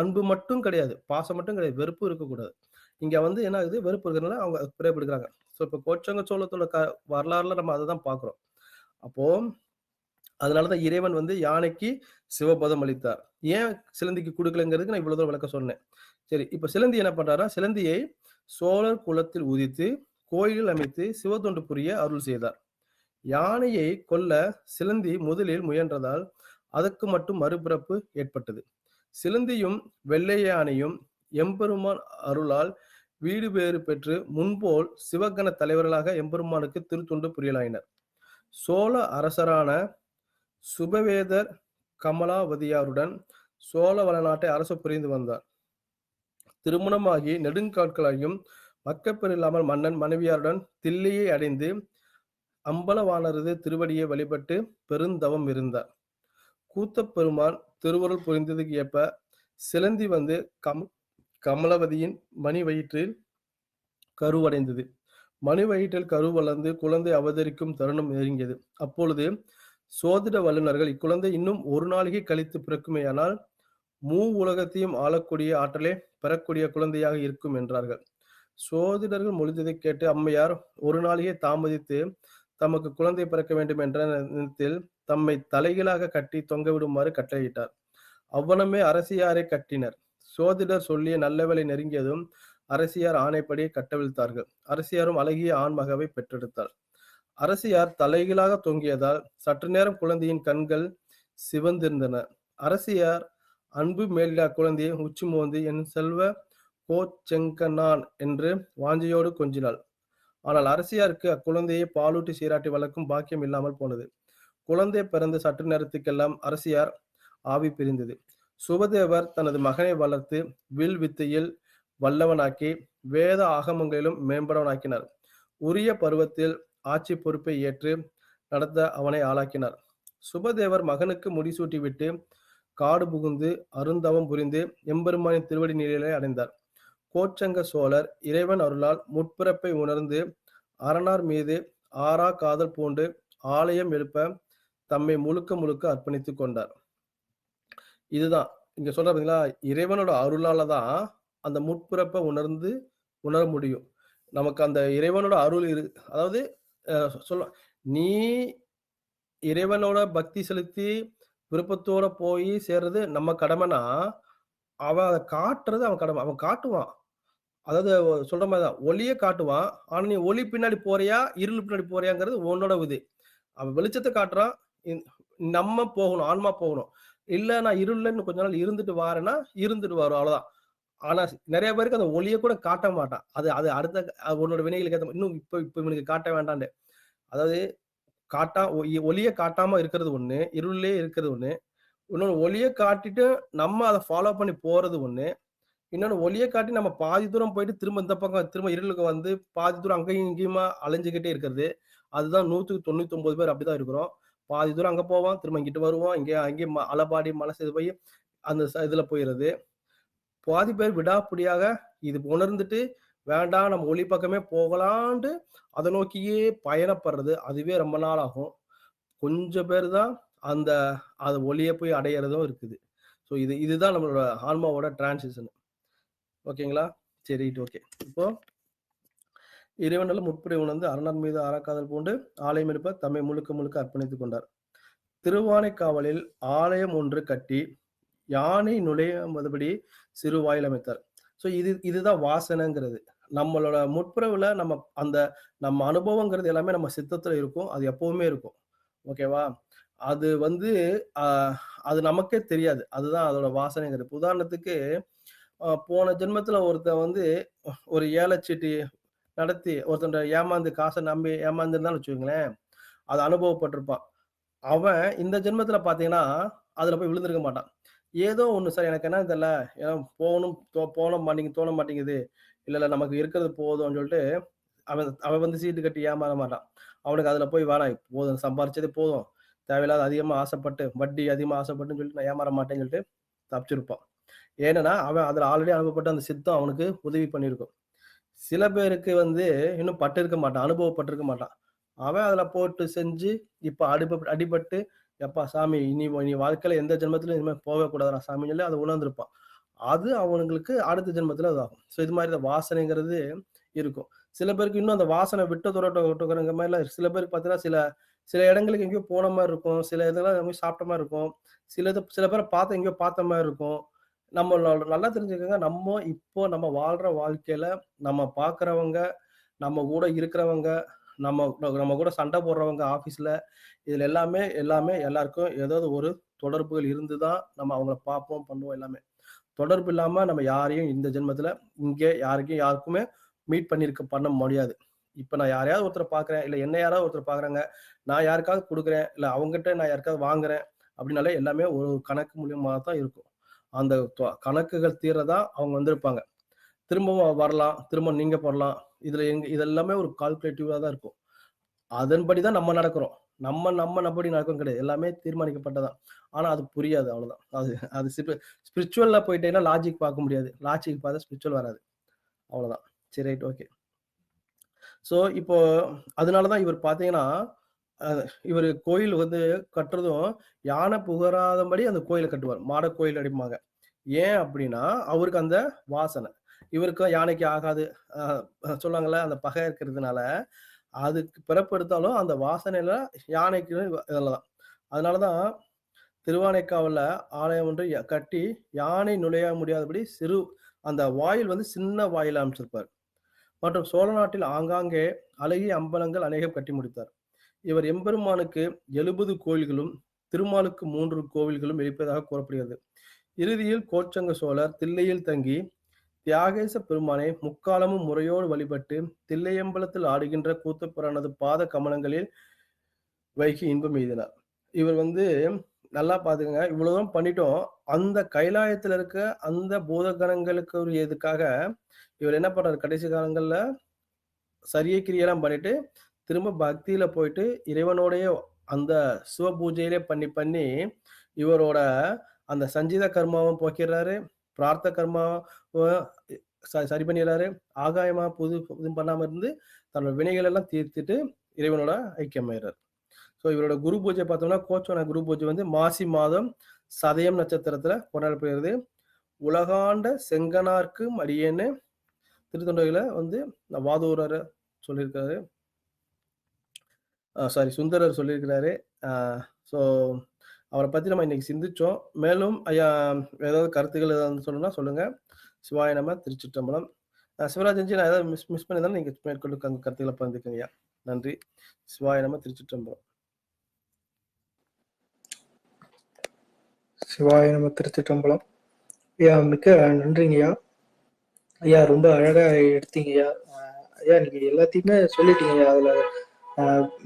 அன்பு மட்டும் கிடையாது. பாசம் மட்டும் கிடையாது. வெறுப்பும் இருக்கக்கூடாது. இங்க வந்து என்ன ஆகுது? வெறுப்பு இருக்கிறதுனால அவங்க பிறப்பு எடுக்குறாங்க. இப்ப கோச்சங்க சோழத்தோட வரலாறுல நம்ம அததான் பார்க்கிறோம். அப்போ அதனாலதான் இறைவன் வந்து யானைக்கு சிவபதம் அளித்தார். ஏன் சிலந்திக்கு குடுக்கலங்கிறதுக்கு நான் இவ்வளவு தூரம் விளக்கம் சொன்னேன். சரி, இப்ப சிலந்தி என்ன பண்றாருன்னா, சிலந்தியை சோழர் குலத்தில் உதித்து, கோயிலில் அமைத்து சிவத்தொண்டு புரிய அருள் செய்தார். யானையை கொல்ல சிலந்தி முதலில் முயன்றதால் அதற்கு மட்டும் மறுபிறப்பு ஏற்பட்டது. சிலந்தியும் வெள்ளை யானையும் எம்பெருமான் அருளால் வீடு பேறு பெற்று முன்போல் சிவகண தலைவர்களாக எம்பெருமானுக்கு திருத்தொண்டு புரியலாயினர். சோழ அரசரான சுபவேதர் கமலாவதியாருடன் சோழ வளநாட்டை அரசு புரிந்து வந்தார். திருமணமாகி நெடுங்காட்களாகியும் மக்கப்பெறில்லாமல் மன்னன் மனைவியாருடன் தில்லையை அடைந்து அம்பலவானரது திருவடியை வழிபட்டு பெருந்தவம் இருந்தார். கூத்தப் பெருமான் திருவருள் புரிந்ததுக்கு ஏற்ப சிலந்தி வந்து கமலவதியின் மணி வயிற்றில் கருவடைந்தது. மணி வயிற்றில் கரு வளர்ந்து குழந்தை அவதரிக்கும் தருணம் நெருங்கியது. அப்பொழுது சோதிட வல்லுநர்கள் இக்குழந்தை இன்னும் ஒரு நாளிகை கழித்து பிறக்குமேயானால் உலகத்தையும் ஆளக்கூடிய ஆற்றலை பெறக்கூடிய குழந்தையாக இருக்கும் என்றார்கள். சோதிடர்கள் மொழிந்ததைக் கேட்டு அம்மையார் ஒரு நாளிகை தாமதித்து தமக்கு குழந்தை பிறக்க வேண்டும் என்ற எண்ணத்தில் தம்மை தலைகீழாக கட்டி தொங்கவிடுமாறு கட்டளையிட்டார். அவ்வனமே அரசியாரை கட்டினர். சோதிடர் சொல்லிய நல்ல வேளை நெருங்கியதும் அரசியார் ஆணைப்படி கட்டவிழ்த்தார்கள். அரசியாரும் அழகிய ஆண்மகவை பெற்றெடுத்தார். அரசியார் தலைகீழாக தொங்கியதால் சற்று நேரம் குழந்தையின் கண்கள் சிவந்திருந்தன. அரசியார் அன்பு மேலிடா குழந்தையை உச்சி மோந்து என் செல்வ கோச்செங்கனான் என்று வாஞ்சையோடு கொஞ்சினாள். ஆனால் அரசியாருக்கு அக்குழந்தையை பாலூட்டி சீராட்டி வளர்க்கும் பாக்கியம் இல்லாமல் போனது. குழந்தை பிறந்த சற்று நேரத்துக்கெல்லாம் அரசியார் ஆவி பிரிந்தது. சுபதேவர் தனது மகனை வளர்த்து வில் வித்தையில் வல்லவனாக்கி வேத ஆகமங்களிலும் மேம்படவனாக்கினார். உரிய பருவத்தில் ஆட்சி பொறுப்பை ஏற்று நடத்த அவனை ஆளாக்கினார். சுபதேவர் மகனுக்கு முடிசூட்டிவிட்டு காடு புகுந்து அருந்தவம் புரிந்து எம்பெருமானின் திருவடி நிலையை அடைந்தார். கோச்சங்க சோழர் இறைவன் அருளால் முற்பிறப்பை உணர்ந்து அரணார் மீது ஆறா காதல் பூண்டு ஆலயம் எழுப்ப தம்மை முழுக்க முழுக்க அர்ப்பணித்துக் கொண்டார். இதுதான் இங்க சொல்ற பாத்தீங்களா, இறைவனோட அருளால தான் அந்த முற்பிறப்பை உணர முடியும். நமக்கு அந்த இறைவனோட அருள் அதாவது சொல்ல நீ இறைவனோட பக்தி செலுத்தி விருப்பத்தோட போய் சேர்றது நம்ம கடமைனா, அவன் அதை காட்டுறது அவன் கடமை. அவன் காட்டுவான். அதாவது சொல்ற மாதிரிதான் ஒளிய காட்டுவான். ஆனா நீ ஒளி பின்னாடி போறியா இருள் பின்னாடி போறியாங்கிறது உன்னோட இது. அவன் வெளிச்சத்தை காட்டுறான். நம்ம போகணும், ஆன்மா போகணும். இல்ல நான் இருள்லன்னு கொஞ்ச நாள் இருந்துட்டு வாரேன்னா இருந்துட்டு வரும், அவ்வளவுதான். ஆனா நிறைய பேருக்கு அந்த ஒளிய கூட காட்ட மாட்டான். அது அது அடுத்த உன்னோட வினைகளுக்கு ஏற்ற இன்னும் இப்ப இவனுக்கு காட்ட வேண்டாண்டு. அதாவது ஒளிய காட்டாம இருக்கிறது ஒண்ணு, இருளே இருக்கிறது ஒண்ணு. இன்னொன்னு ஒளிய காட்டிட்டு நம்ம அதை ஃபாலோ பண்ணி போறது ஒண்ணு. இன்னொன்னு ஒளிய காட்டி நம்ம பாதி தூரம் போயிட்டு திரும்ப இந்த பக்கம் திரும்ப இருளுக்கு வந்து பாதி தூரம் அங்கேயும் இங்கேயுமா அலைஞ்சுக்கிட்டே இருக்கிறது. அதுதான் 199 பேர் அப்படிதான் இருக்கிறோம். பாதி தூரம் அங்க போவோம், திரும்ப இங்கிட்டு வருவோம், அங்கேயும் அலபாடி மலை செய்து போய் அந்த இதுல போயிடுறது. பாதி பேர் விடாப்பிடியாக இது உணர்ந்துட்டு வேண்டாம் நம்ம ஒளி பக்கமே போகலான்ட்டு அதை நோக்கியே பயணப்படுறது, அதுவே ரொம்ப நாள் ஆகும். கொஞ்சம் பேர் தான் அந்த ஒளியை போய் அடையிறதும் இருக்குது. ஸோ இதுதான் நம்மளோட ஆன்மாவோட டிரான்சிஷன். ஓகேங்களா? சரி, ஓகே. இப்போ இறைவனால முற்புரை உணர்ந்து அரணர் மீது ஆறாக்காதல் பூண்டு ஆலயம் எழுப்ப தம்மை முழுக்க முழுக்க அர்ப்பணித்துக் கொண்டார். திருவானைக்காவலில் ஆலயம் ஒன்று கட்டி யானை நுழையாதபடி சிறு வாயில் அமைத்தார். ஸோ இதுதான் வாசனைங்கிறது. நம்மளோட முற்புறவுல நம்ம அனுபவங்கிறது எல்லாமே நம்ம சித்தத்துல இருக்கும். அது எப்பவுமே இருக்கும். ஓகேவா? அது அது நமக்கே தெரியாது. அதுதான் அதோட வாசனைங்கிறது. உதாரணத்துக்கு போன ஜென்மத்துல ஒருத்தன் ஒரு ஏலச்சீட்டு நடத்தி ஒருத்தன் ஏமாந்து காசை நம்பி ஏமாந்துருந்தான்னு வச்சுக்கோங்களேன், அது அனுபவப்பட்டிருப்பான். அவன் இந்த ஜென்மத்துல பாத்தீங்கன்னா அதுல போய் விழுந்திருக்க மாட்டான். ஏதோ ஒண்ணு சார் எனக்கு என்ன தெரியல, போன தோண மாட்டேங்குது, இல்ல நமக்கு இருக்கிறது போதும்னு சொல்லிட்டு அவன் சீட்டு கட்டி ஏமாற மாட்டான். அவனுக்கு அதுல போய் வேணாம், போதும் சம்பாரிச்சதே போதும், தேவையில்லாத அதிகமா ஆசைப்பட்டு வட்டி அதிகமா ஆசைப்பட்டுன்னு சொல்லிட்டு நான் ஏமாற மாட்டேன்னு சொல்லிட்டு தப்பிச்சிருப்பான். ஏன்னா அவன் அதுல ஆல்ரெடி அனுபவப்பட்ட அந்த சித்தம் அவனுக்கு உதவி பண்ணியிருக்கும். சில பேருக்கு இன்னும் பட்டிருக்க மாட்டான், அனுபவப்பட்டிருக்க மாட்டான். அவன் அதுல போட்டு செஞ்சு இப்ப அடிபட்டு எப்பா சாமி இனி வாழ்க்கையில எந்த ஜென்மத்திலும் இனிமே போகக்கூடாதுடா சாமின்னு சொல்லி அதை உணர்ந்திருப்பான். அது அவங்களுக்கு அடுத்த ஜென்மத்துல இதாகும். ஸோ இது மாதிரி வாசனைங்கிறது இருக்கும். சில பேருக்கு இன்னும் அந்த வாசனை விட்டதுறங்கிற மாதிரிலாம் சில பேருக்கு பார்த்தீங்கன்னா சில இடங்களுக்கு எங்கேயோ போன மாதிரி இருக்கும், சில இதெல்லாம் எங்கேயும் சாப்பிட்ட மாதிரி இருக்கும், சில பேரை பார்த்து எங்கேயோ பார்த்த மாதிரி இருக்கும். நம்ம நல்லா தெரிஞ்சுக்கோங்க, நம்ம வாழ்ற வாழ்க்கையில நம்ம பார்க்கறவங்க, நம்ம கூட இருக்கிறவங்க, நம்ம கூட சண்டை போடுறவங்க ஆபீஸ்ல, இதுல எல்லாமே எல்லாருக்கும் ஏதாவது ஒரு தொடர்புகள் இருந்துதான் நம்ம அவங்கள பார்ப்போம், பண்ணுவோம். எல்லாமே தொடர்பு இல்லாம நம்ம யாரையும் இந்த ஜென்மத்துல இங்கே யாருக்குமே மீட் பண்ண முடியாது. இப்ப நான் யாரையாவது ஒருத்தர் பாக்குறேன், இல்ல என்ன யாராவது ஒருத்தர் பாக்குறாங்க, நான் யாருக்காவது கொடுக்குறேன், இல்ல அவங்ககிட்ட நான் யாருக்காவது வாங்குறேன் அப்படின்னாலே எல்லாமே ஒரு கணக்கு மூலியமா தான் இருக்கும். அந்த கணக்குகள் தீரதா அவங்க வந்திருப்பாங்க. திரும்பவும் வரலாம், திரும்ப நீங்க போடலாம். இதெல்லாமே ஒரு கால்குலேட்டிவா தான் இருக்கும். அதன்படிதான் நம்ம நடக்கிறோம். நம்மபடி நடக்கும் கிடையாது. எல்லாமே தீர்மானிக்கப்பட்டதான். ஆனா அது புரியாது, அவ்வளவுதான். அது ஸ்பிரிச்சுவல்ல போயிட்டேன்னா லாஜிக் பார்க்க முடியாது. லாஜிக் பார்த்தா ஸ்பிரிச்சுவல் வராது. அவ்வளவுதான். சரி, ரைட், ஓகே. ஸோ இப்போ அதனாலதான் இவர் பார்த்தீங்கன்னா இவர் கோயில் வந்து கட்டுறதும் யானை புகராதபடி அந்த கோயிலை கட்டுவார். மாட கோயில் அடிப்பாங்க. ஏன் அப்படின்னா அவருக்கு அந்த வாசனை, இவருக்கும் யானைக்கு ஆகாது சொல்லுவாங்கல்ல, அந்த பகை இருக்கிறதுனால அதுக்கு பிறப்பெடுத்தாலும் அந்த வாசனையில யானைக்கு இதெல்லாம். அதனாலதான் திருவானைக்காவல்ல ஆலயம் ஒன்று கட்டி யானை நுழைய முடியாதபடி அந்த வாயில் வந்து சின்ன வாயில அமைச்சிருப்பார். மற்றும் சோழ நாட்டில் ஆங்காங்கே அழகிய அம்பலங்கள் அநேகம் கட்டி முடித்தார். இவர் எம்பெருமானுக்கு 70 கோயில்களும் திருமாலுக்கு 3 கோவில்களும் எழுப்பியதாக கூறப்படுகிறது. இறுதியில் கோச்சங்க சோழர் தில்லையில் தங்கி தியாகேச பெருமானை முக்காலமும் முறையோடு வழிபட்டு தில்லையம்பலத்தில் ஆடுகின்ற கூத்தப்பிரானது பாத கமலங்களில் வைகி இன்பம் எய்தினார். இவர் வந்து நல்லா பாத்துக்கங்க, இவ்வளவுதான் பண்ணிட்டோம். அந்த கைலாயத்துல இருக்க அந்த பூதகணங்களுக்கு ஒரு இதுக்காக இவர் என்ன பண்றாரு, கடைசி காலங்கள்ல சரிய கிரியெல்லாம் பண்ணிட்டு திரும்ப பக்தியில போயிட்டு இறைவனோடைய அந்த சிவ பூஜையிலே பண்ணி பண்ணி இவரோட அந்த சஞ்சித கர்மாவும் போக்கிறாரு, பிரார்த்த கர்மாவும் சரி பண்ணிடுறாரு. ஆகாயமா புது இது பண்ணாம இருந்து தன்னோட வினைகள் எல்லாம் தீர்த்துட்டு இறைவனோட ஐக்கியமாயிறாரு. ஸோ இவரோட குரு பூஜை பார்த்தோம்னா கோச்சோன குரு பூஜை வந்து மாசி மாதம் சதயம் நட்சத்திரத்துல கொண்டாடப்படுகிறது. உலகாண்ட செங்கனார்க்கு அடியேன்னு திருத்தொண்டையில வந்து வாதூரர் சொல்லியிருக்காரு, சாரி சுந்தரர் சொல்லியிருக்கிறாரு. ஸோ அவரை பத்தி நம்ம இன்னைக்கு சிந்திச்சோம். மேலும் ஐயா ஏதாவது கருத்துக்கள் ஏதாவது சொல்லணும்னா சொல்லுங்க. சிவாய நம. திருச்சிற்றம்பலம். சிவராஜன்ஜி, நான் ஏதாவது மிஸ் பண்ணியிருந்தாலும் நீங்க மேற்கொண்டு கருத்துக்களை பகிர்ந்துக்கங்கய்யா. நன்றி. சிவாய நம. திருச்சிற்றம்பலம். சிவாய நம. திருச்சிற்றம்பலம். ஐயா மிக்க நன்றிங்கய்யா. ஐயா ரொம்ப அழகா எடுத்தீங்கய்யா. ஐயா நீங்க எல்லாத்தையுமே சொல்லிட்டீங்கய்யா. அதுல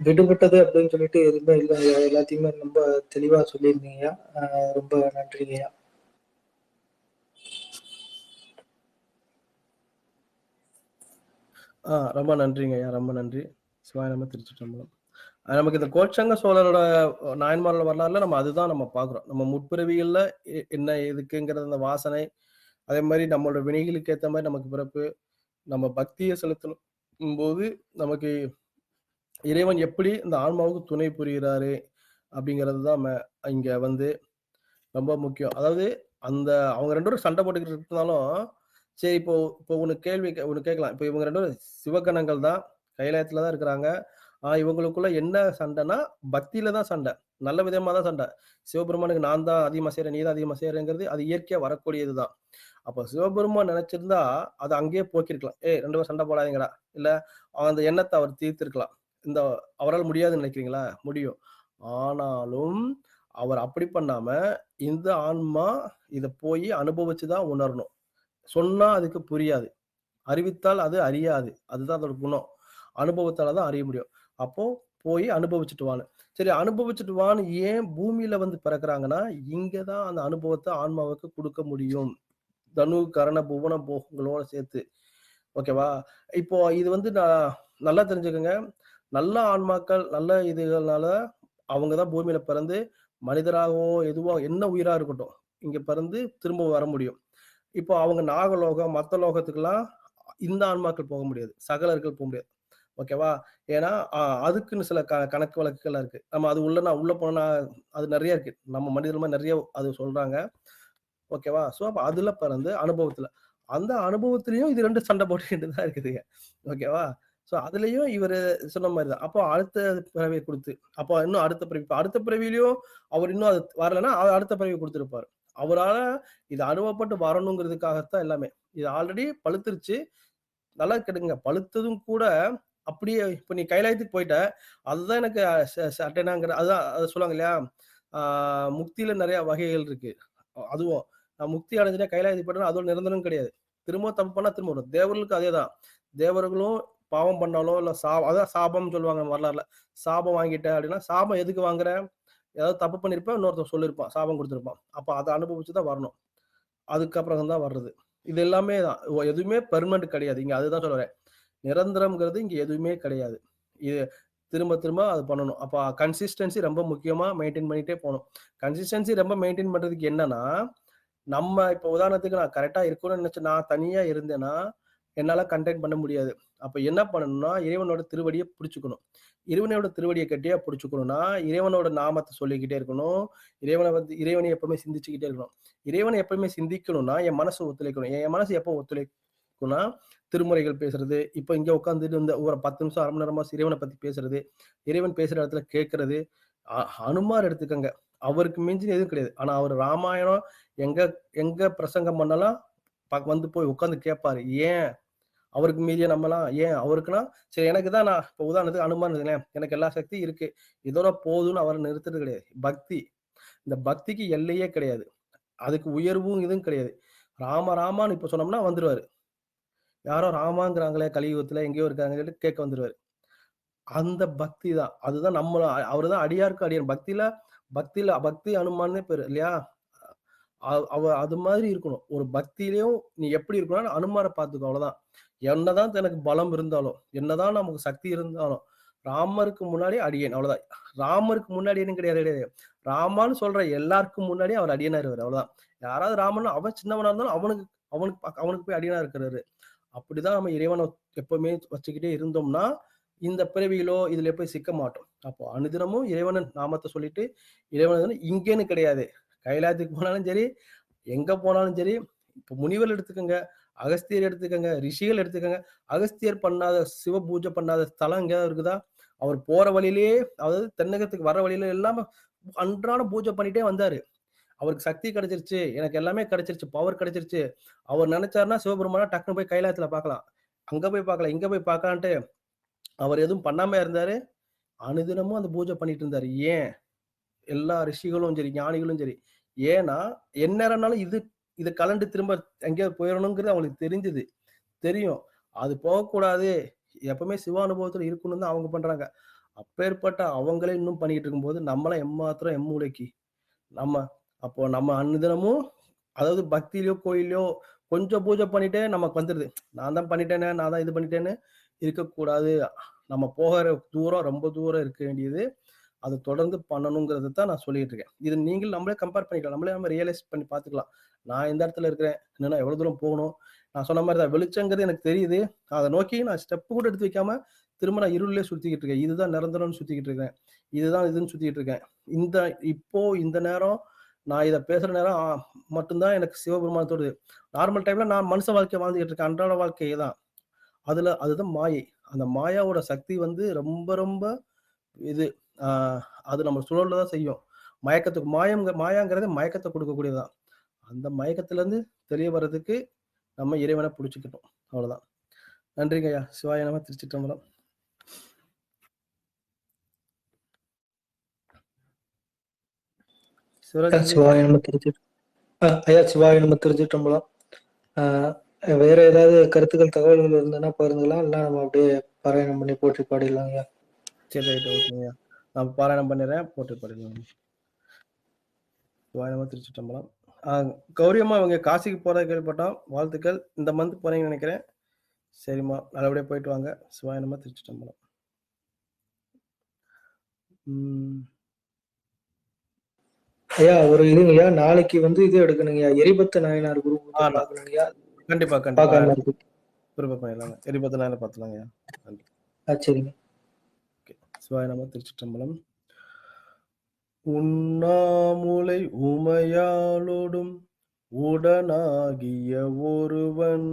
விடுபட்டது அப்படின்னு சொல்லிட்டு எதுவுமே இல்லைங்கய்யா. எல்லாத்தையுமே ரொம்ப தெளிவா சொல்லியிருந்தீங்கய்யா. ரொம்ப நன்றிங்கய்யா. ரொம்ப நன்றிங்க ஐயா, ரொம்ப நன்றி. சிவாய நம. திருச்சிற்றம்பலம். நமக்கு இந்த கோச்சங்க சோழரோட நாயன்மாரோட வரலாறுல நம்ம அதுதான் நம்ம பாக்குறோம். நம்ம முற்பிறவிகள்ல என்ன எதுக்குங்கிறது அந்த வாசனை, அதே மாதிரி நம்மளோட வினைகளுக்கு ஏற்ற மாதிரி நமக்கு பிறப்பு, நம்ம பக்தியை செலுத்தும் போது நமக்கு இறைவன் எப்படி இந்த ஆன்மாவுக்கு துணை புரிகிறாரு அப்படிங்கிறது தான் இங்க வந்து ரொம்ப முக்கியம். அதாவது அந்த அவங்க 2 பேரும் சண்டை போட்டுக்கிட்டு இருந்தாலும் சரி, இப்போ இப்போ ஒண்ணு கேட்கலாம். இப்போ இவங்க 2 பேரும் சிவகணங்கள் தான், கைலாயத்துல தான் இருக்கிறாங்க. இவங்களுக்குள்ள என்ன சண்டைன்னா பக்தியில தான் சண்டை, நல்ல விதமா தான் சண்டை. சிவபெருமானுக்கு நான் தான் அதிகமா செய்யறேன், நீ தான் அதிகமா செய்யறேங்கிறது அது இயற்கையா வரக்கூடியதுதான். அப்ப சிவபெருமான் நினைச்சிருந்தா அதை அங்கேயே போக்கிருக்கலாம். 2 பேரும் சண்டை போடாதீங்கடா, இல்ல அந்த எண்ணத்தை அவர் தீர்த்திருக்கலாம். அவரால் முடியாதுன்னு நினைக்கிறீங்களா? முடியும். ஆனாலும் அவர் அப்படி பண்ணாம இந்த ஆன்மா இத போய் அனுபவிச்சுதான் உணரணும். சொன்னா அதுக்கு புரியாது, அறிவித்தால் அது அறியாது. அதுதான் அதோட குணம். அனுபவத்தாலதான் அறிய முடியும். அப்போ போய் அனுபவிச்சுட்டு வான்னு. சரி, அனுபவிச்சுட்டு வான்னு ஏன் பூமியில வந்து பிறக்குறாங்கன்னா, இங்கதான் அந்த அனுபவத்தை ஆன்மாவுக்கு கொடுக்க முடியும். தனு கரண புவன போகங்களோட சேர்த்து. ஓகேவா? இப்போ இது வந்து நான் நல்லா தெரிஞ்சுக்கங்க. நல்ல ஆன்மாக்கள் நல்ல இதுகள்னால அவங்கதான் பூமியில பிறந்து மனிதராகவோ எதுவோ என்ன உயிரா இருக்கட்டும் இங்க பிறந்து திரும்ப வர முடியும். இப்போ அவங்க நாகலோகம் மத்த லோகத்துக்கெல்லாம் இந்த ஆன்மாக்கள் போக முடியாது, சகலர்கள் போக முடியாது. ஓகேவா? ஏன்னா அதுக்குன்னு சில கணக்கு வழக்குகள் இருக்கு. நம்ம அது உள்ள போனா அது நிறைய இருக்கு. நம்ம மனிதர்கள் நிறைய அது சொல்றாங்க. ஓகேவா? சோ அப்ப அதுல பிறந்து அனுபவத்துல அந்த அனுபவத்திலையும் இது 2 சண்டை போட்டுக்கிட்டு தான் இருக்குதுங்க. ஓகேவா? சோ அதுலயும் இவரு சொன்ன மாதிரிதான். அப்போ அடுத்த பிறவியை கொடுத்து, அப்போ இன்னும் அடுத்த பிறவியிலையும் அவர் இன்னும் அது வரலைன்னா அடுத்த பிறவி கொடுத்திருப்பாரு. அவரால இது அனுபவப்பட்டு வரணுங்கிறதுக்காகத்தான் எல்லாமே. இது ஆல்ரெடி பழுத்துருச்சு. நல்லா கேட்டுங்க, பழுத்ததும் கூட அப்படியே இப்ப நீ கைலாயத்துக்கு போயிட்ட, அதுதான் எனக்கு சட்டைனாங்கிற அதுதான் அது சொல்லுவாங்க இல்லையா? முக்தியில நிறைய வகைகள் இருக்கு. அதுவும் நான் முக்தி அடைஞ்சிட்டேன் கைலாயத்துக்கு போயிட்டேன்னா அதோட நிரந்தரம் கிடையாது. திரும்ப தப்பு பண்ணா திரும்ப வரும். தேவர்களுக்கு அதேதான். தேவர்களும் பாவம் பண்ணாலோ இல்ல அதான் சாபம்னு சொல்லுவாங்க வரலாறுல. சாபம் வாங்கிட்ட அப்படின்னா, சாபம் எதுக்கு வாங்குற? ஏதாவது தப்பு பண்ணிருப்பேன், இன்னொருத்தன் சொல்லியிருப்பான், சாபம் கொடுத்திருப்பான். அப்ப அதை அனுபவிச்சுதான் வரணும். அதுக்கப்புறம் தான் வர்றது. இது எல்லாமே தான். எதுவுமே பெர்மனன்ட் கிடையாது. இங்க அதுதான் சொல்ல வரேன். நிரந்தரம்ங்கிறது இங்க எதுவுமே கிடையாது. இது திரும்ப திரும்ப அது பண்ணணும். அப்ப கன்சிஸ்டன்சி ரொம்ப முக்கியமா மெயின்டைன் பண்ணிட்டே போகணும். கன்சிஸ்டன்சி ரொம்ப மெயின்டைன் பண்றதுக்கு என்னன்னா, நம்ம இப்ப உதாரணத்துக்கு நான் கரெக்டா இருக்கணும்னு நினைச்சு நான் தனியா இருந்தேன்னா, என்னால கண்டெயின் பண்ண முடியாது. அப்ப என்ன பண்ணணும்னா, இறைவனோட திருவடிய புடிச்சுக்கணும். இறைவனோட திருவடிய கெட்டியா புடிச்சுக்கணும்னா, இறைவனோட நாமத்த சொல்லிக்கிட்டே இருக்கணும். இறைவனை எப்பவுமே சிந்திச்சுக்கிட்டே இருக்கணும். இறைவனை எப்பவுமே சிந்திக்கணும்னா, என் மனசு ஒத்துழைக்கணும். என் மனசு எப்போ ஒத்துழைக்கும்னா, திருமுறைகள் பேசுறது, இப்ப இங்க உட்கார்ந்துட்டு இந்த ஒரு 10 நிமிஷம், 1/2 மணி நேரமா இறைவன பத்தி பேசுறது, இறைவன் பேசுற இடத்துல கேட்கறது. ஹனுமார் எடுத்துக்கங்க. அவருக்கு மிஞ்சின எதுவும் கிடையாது. ஆனா அவரு ராமாயணம் எங்க எங்க பிரசங்கம் பண்ணலாம் வந்து போய் உட்கார்ந்து கேட்பாரு. ஏன்? அவருக்கு மீறிய நம்மலாம் ஏன் அவருக்குன்னா, சரி எனக்கு தான் நான் இப்ப உதாரணத்துக்கு அனுமான் வைங்களேன். எனக்கு எல்லா சக்தியும் இருக்கு. இதோட போதும்ன்னு அவர நிறுத்துறது கிடையாது. பக்தி. இந்த பக்திக்கு எல்லையே கிடையாது. அதுக்கு உயர்வும் இதுவும் கிடையாது. ராம ராமான்னு இப்ப சொன்னோம்னா வந்துருவாரு. யாரோ ராமாங்கிறாங்களே கலியுகத்துல எங்கேயோ இருக்காங்கன்னு சொல்லிட்டு கேட்க வந்துருவாரு. அந்த பக்தி தான். அதுதான் நம்மள அவரு தான் அடியாருக்கு அடியான். பக்தி அனுமான்னே பேரு இல்லையா? அது மாதிரி இருக்கணும். ஒரு பக்தியிலயும் நீ எப்படி இருக்கணும்னா அனுமார பார்த்துக்கோ அவ்வளவுதான். என்னதான் எனக்கு பலம் இருந்தாலும், என்னதான் நமக்கு சக்தி இருந்தாலும், ராமருக்கு முன்னாடி அடியேன் அவ்வளவுதான். ராமருக்கு முன்னாடி என்ன கிடையாது. ராமான்னு சொல்ற எல்லாருக்கும் முன்னாடி அவர் அடியனா இருக்காரு அவ்வளவுதான். யாராவது ராமன் அவன் சின்னவனா இருந்தாலும் அவனுக்கு அவனுக்கு அவனுக்கு போய் அடியனா இருக்கிறாரு. அப்படிதான் நம்ம இறைவனை எப்பவுமே வச்சுக்கிட்டே இருந்தோம்னா, இந்த பிறவியிலோ இதுல போய் சிக்க மாட்டோம். அப்போ அனுதினமும் இறைவனின் நாமத்தை சொல்லிட்டு, இறைவன் இங்கேன்னு கிடையாது. கைலாயத்துக்கு போனாலும் சரி, எங்க போனாலும் சரி, இப்ப முனிவர் எடுத்துக்கங்க, அகஸ்தியர் எடுத்துக்கங்க, ரிஷிகள் எடுத்துக்கங்க. அகஸ்தியர் பண்ணாத சிவ பூஜை பண்ணாத ஸ்தலம் எங்கேயாவது இருக்குதா? அவர் போற வழியிலேயே அதாவது தென்னகத்துக்கு வர வழியில எல்லாம் அன்றாட பூஜை பண்ணிட்டே வந்தாரு. அவருக்கு சக்தி கிடைச்சிருச்சு. எனக்கு எல்லாமே கிடைச்சிருச்சு. பவர் கிடைச்சிருச்சு. அவர் நினைச்சாருன்னா சிவபெருமான டக்குனு போய் கைலாயத்துல பார்க்கலாம். அங்க போய் பார்க்கலாம், இங்க போய் பார்க்கலான்ட்டு அவர் எதுவும் பண்ணாம இருந்தாரு. அனுதினமும் அந்த பூஜை பண்ணிட்டு இருந்தாரு. ஏன்? எல்லா ரிஷிகளும் சரி, ஞானிகளும் சரி. ஏன்னா, எந்நேரம்னாலும் இது கலண்டு திரும்ப எங்கேயாவது போயிரணுங்கிறது அவங்களுக்கு தெரிஞ்சது. தெரியும். அது போகக்கூடாது. எப்பவுமே சிவ அனுபவத்துல இருக்கணும்னு தான் அவங்க பண்றாங்க. அப்பேற்பட்ட அவங்களே இன்னும் பண்ணிட்டு இருக்கும்போது, நம்மலாம் எம்மாத்திரம் எம்மூலைக்கு. நம்ம நம்ம அனுதினமும் அதாவது பக்தியிலயோ, கோயில்லயோ கொஞ்சம் பூஜை பண்ணிட்டே நமக்கு வந்துருது. நான் தான் பண்ணிட்டேனே, நான் தான் இது பண்ணிட்டேன்னு இருக்கக்கூடாது. நம்ம போகிற தூரம் ரொம்ப தூரம் இருக்க வேண்டியது. அத தொடர்ந்து பண்ணணுங்கிறத தான் நான் சொல்லிட்டு இருக்கேன். இது நீங்கள் நம்மளே கம்பேர் பண்ணிக்கலாம். நம்மளே நம்ம ரியலைஸ் பண்ணி பார்த்துக்கலாம். நான் எந்த இடத்துல இருக்கிறேன்? இன்னும் எவ்வளவு தூரம் போகணும்? நான் சொன்ன மாரி தான் வெளிச்சங்கிறது எனக்கு தெரியுது. அத நோக்கி நான் ஸ்டெப் கூட எடுத்து வைக்காம, திரும்ப நான் இருளிலே சுத்திக்கிட்டு இருக்கேன். இதுதான் நிரந்தரம்னு சுத்திக்கிட்டு இருக்கேன். இதுதான் இதுன்னு சுத்திக்கிட்டு இருக்கேன். இந்த இப்போ இந்த நேரம் நான் இத பேசுற நேரம் மட்டும் தான் எனக்கு சிவபெருமான் தோணுது. நார்மல் டைம்ல நான் மனுஷ வாழ்க்கை வாழ்ந்துகிட்டு இருக்கேன். அன்றாட வாழ்க்கை தான். அதுதான் மாயை. அந்த மாயாவோட சக்தி வந்து ரொம்ப ரொம்ப இது ஆ அது நம்ம சுழல தான் செய்யும். மயக்கத்துக்கு மாயாங்கிறது மயக்கத்த குடுக்கக்கூடியது தான். அந்த மயக்கத்திலருந்து வெளிய வர்றதுக்கு நம்ம இறைவன புடிச்சுக்கணும். அவ்வளவுதான். நன்றிங்கய்யா. சிவாய நம! திருச்சிற்றம்பலம். சிவராஜ் ஜி. சிவாய நம ஐயா சிவாய நம திருச்சிற்றம்பலம். வேற ஏதாவது கருத்துக்கள் தகவல்கள் இருந்ததுன்னா பகிர்ந்துக்கலாம். இல்ல நம்ம அப்படியே பாராயணம் பண்ணி போற்றி பாடிடலாம் ஐயா. சரி, ரைட், ஓகேங்கய்யா. நான் பாராயணம் பண்ணிடுறேன். போட்டு பாடிடலாம். சிவாய நம! திருச்சிற்றம்பலம். கௌரி அம்மா இவங்க காசிக்கு போறதா கேள்விப்பட்டோம். வாழ்த்துக்கள். இந்த மந்த் போறீங்கன்னு நினைக்கிறேன். சரிம்மா, நல்லபடியா போயிட்டு வாங்க. சிவாய நம! திருச்சிற்றம்பலம். ஐயா ஒரு இதுங்கய்யா, நாளைக்கு வந்து இது எடுக்கணுங்கய்யா, எரிபத்த நாயனார் குரு பூஜை பார்க்கணுங்கய்யா. கண்டிப்பா பார்க்காம இருக்கு. விருப்பம் பண்ணிடலாங்க. எரிபத்த நாயனார் பார்த்துலாங்கய்யா. நன்றி. சரிங்க. சிவாய நம! திருச்சிற்றம்பலம். உண்ணாமுலை உமையாளோடும் உடனாகிய ஒருவன்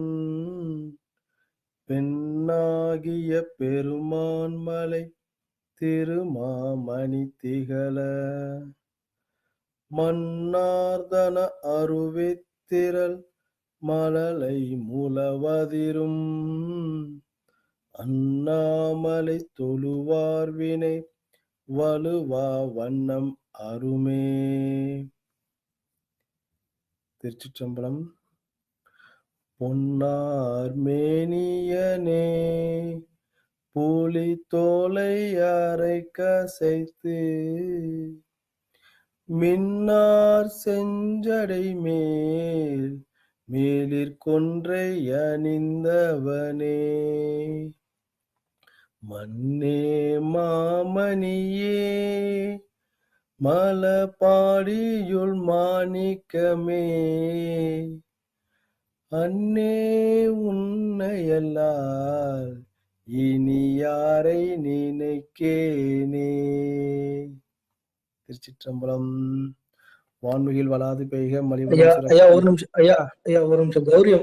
பெண்ணாகிய பெருமான்மலை திருமாமணி திகழ மன்னார்தன அருவித்திரள் மழலை முழவதிரும் அண்ணாமலை தொழுவார் வினை வலுவா வண்ணம் அருமே. திருச்சிற்றம்பலம். பொன்னார் மேனியனே புலி தோலை அரை கசைத்து மின்னார் செஞ்சடை மேலிற் கொன்றை அணிந்தவனே மன்னே மாமணியே மலபாடியுள் மாணிக்கமே அன்னே உன்னையல்லால் இனி யாரை நினைக்கேனே. திருச்சிற்றம்பலம். வான்மிகில் வளாது பெய்க ஐயா மலிவளம் ஐயா சுரக்க. ஒரு நிமிஷம் ஐயா ஐயா ஒரு நிமிஷம் கௌரி